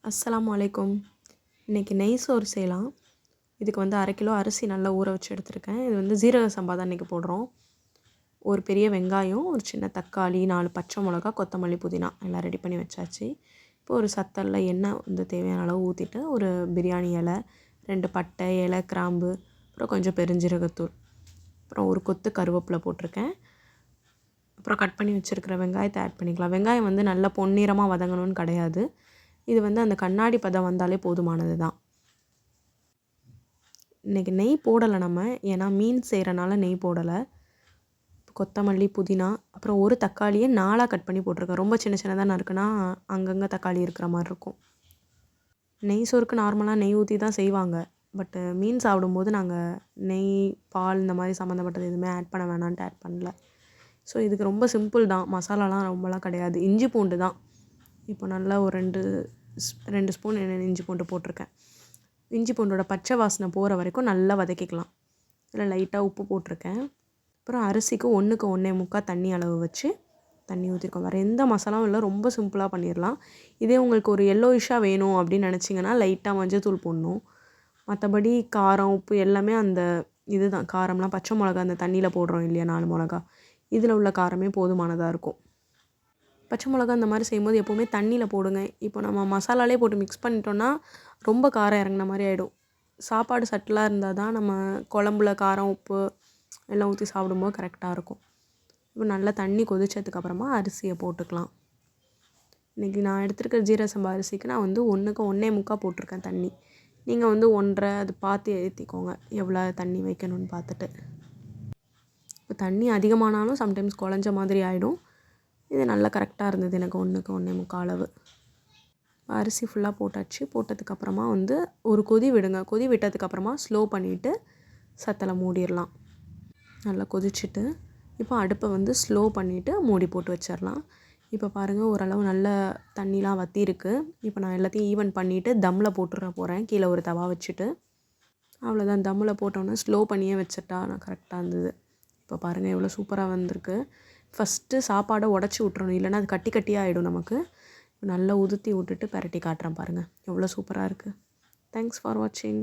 அஸ்ஸலாமு அலைக்கும். இன்றைக்கி நெய் சோறு செய்யலாம். இதுக்கு வந்து 1/2 கிலோ அரிசி நல்லா ஊற வச்சு எடுத்துருக்கேன். இது வந்து ஜீரக சம்பா தான் இன்றைக்கி போடுறோம். ஒரு பெரிய வெங்காயம், ஒரு சின்ன தக்காளி, 4 பச்சை மிளகா, கொத்தமல்லி, புதினா எல்லாம் ரெடி பண்ணி வச்சாச்சு. இப்போ ஒரு சத்தல்ல எண்ணெய் வந்து தேவையான அளவு ஊற்றிட்டு, ஒரு பிரியாணி இலை, 2 பட்டை, இலை, கிராம்பு, அப்புறம் கொஞ்சம் பெருஞ்சீரகத்தூள், அப்புறம் ஒரு கொத்து கருவேப்பிலை போட்டிருக்கேன். அப்புறம் கட் பண்ணி வச்சுருக்கிற வெங்காயத்தை ஆட் பண்ணிக்கலாம். வெங்காயம் வந்து நல்லா பொன்னிறமாக வதங்கணும்னு கிடையாது. இது வந்து அந்த கண்ணாடி பதம் வந்தாலே போதுமானது தான். இன்றைக்கி நெய் போடலை நம்ம, ஏன்னா மீன் செய்கிறனால நெய் போடலை. கொத்தமல்லி, புதினா, அப்புறம் ஒரு தக்காளியை 4ஆக கட் பண்ணி போட்டிருக்கேன். ரொம்ப சின்ன சின்னதாக நறுக்குனா அங்கங்கே தக்காளி இருக்கிற மாதிரி இருக்கும். நெய் சோறுக்கு நார்மலாக நெய் ஊற்றி தான் செய்வாங்க. பட்டு மீன் சாப்பிடும்போது நாங்கள் நெய், பால் இந்த மாதிரி சம்மந்தப்பட்டது எதுவுமே ஆட் பண்ண வேணான்ட்டு ஆட் பண்ணல. ஸோ இதுக்கு ரொம்ப சிம்பிள் தான், மசாலாலாம் ரொம்பலாம் கிடையாது. இஞ்சி பூண்டு தான். இப்போ நல்லா ஒரு 2 ஸ்பூன் இஞ்சி பூண்டு போட்டிருக்கேன். இஞ்சி பூண்டோட பச்சை வாசனை போகிற வரைக்கும் நல்லா வதக்கிக்கலாம். இதில் லைட்டாக உப்பு போட்டிருக்கேன். அப்புறம் அரிசிக்கு 1க்கு 1.25 தண்ணி அளவு வச்சு தண்ணி ஊற்றிருக்கோம். வேறு எந்த மசாலாவும் இல்லை, ரொம்ப சிம்பிளாக பண்ணிடலாம். இதே உங்களுக்கு ஒரு எல்லோயிஷாக வேணும் அப்படின்னு நினச்சிங்கன்னா லைட்டாக மஞ்சத்தூள் போடணும். மற்றபடி காரம், உப்பு எல்லாமே அந்த இது தான். காரம்லாம் பச்சை மிளகா அந்த தண்ணியில் போடுறோம் இல்லையா, 4 மிளகா, இதில் உள்ள காரமே போதுமானதாக இருக்கும். பச்சை மிளகா இந்த மாதிரி செய்யும்போது எப்போவுமே தண்ணியில் போடுங்க. இப்போ நம்ம மசாலாலே போட்டு மிக்ஸ் பண்ணிட்டோன்னா ரொம்ப காரம் இறங்கின மாதிரி ஆகிடும். சாப்பாடு சட்டிலாக இருந்தால் தான் நம்ம குழம்புல காரம், உப்பு எல்லாம் ஊற்றி சாப்பிடும்போது கரெக்டாக இருக்கும். இப்போ நல்லா தண்ணி கொதிச்சதுக்கப்புறமா அரிசியை போட்டுக்கலாம். இன்றைக்கி நான் எடுத்துருக்க ஜீரக சம்பா அரிசிக்கு நான் வந்து 1க்கு 1.25 போட்டிருக்கேன் தண்ணி. நீங்கள் வந்து 1.5 அது பார்த்து ஏற்றிக்கோங்க, எவ்வளோ தண்ணி வைக்கணும்னு பார்த்துட்டு. இப்போ தண்ணி அதிகமானாலும் சம்டைம்ஸ் குழஞ்ச மாதிரி ஆகிடும். இது நல்லா கரெக்டாக இருந்தது எனக்கு 1க்கு 1.25 அளவு. அரிசி ஃபுல்லாக போட்டாச்சு. போட்டதுக்கப்புறமா வந்து ஒரு கொதி விடுங்க. கொதி விட்டதுக்கப்புறமா ஸ்லோ பண்ணிவிட்டு சத்தலை மூடிடலாம். நல்லா கொதிச்சுட்டு இப்போ அடுப்பை வந்து ஸ்லோ பண்ணிவிட்டு மூடி போட்டு வச்சிடலாம். இப்போ பாருங்கள், ஓரளவு நல்ல தண்ணிலாம் வற்றிருக்கு. இப்போ நான் எல்லாத்தையும் ஈவன் பண்ணிவிட்டு தம்மில் போட்டுற போகிறேன். கீழே ஒரு தவா வச்சுட்டு. அவ்வளோதான், தம்மில் போட்டோன்னே ஸ்லோ பண்ணியே வச்சுட்டா நான் கரெக்டாக இருந்தது. இப்போ பாருங்கள் எவ்வளோ சூப்பராக வந்திருக்கு. ஃபஸ்ட்டு சாப்பாடை உடச்சி விட்றணும், இல்லைன்னா அது கட்டி கட்டியாக ஆகிடும் நமக்கு. நல்லா உதுத்தி விட்டுட்டு பெரட்டி காட்டுறேன் பாருங்கள், எவ்வளோ சூப்பராக இருக்குது. தேங்க்ஸ் ஃபார் வாட்சிங்.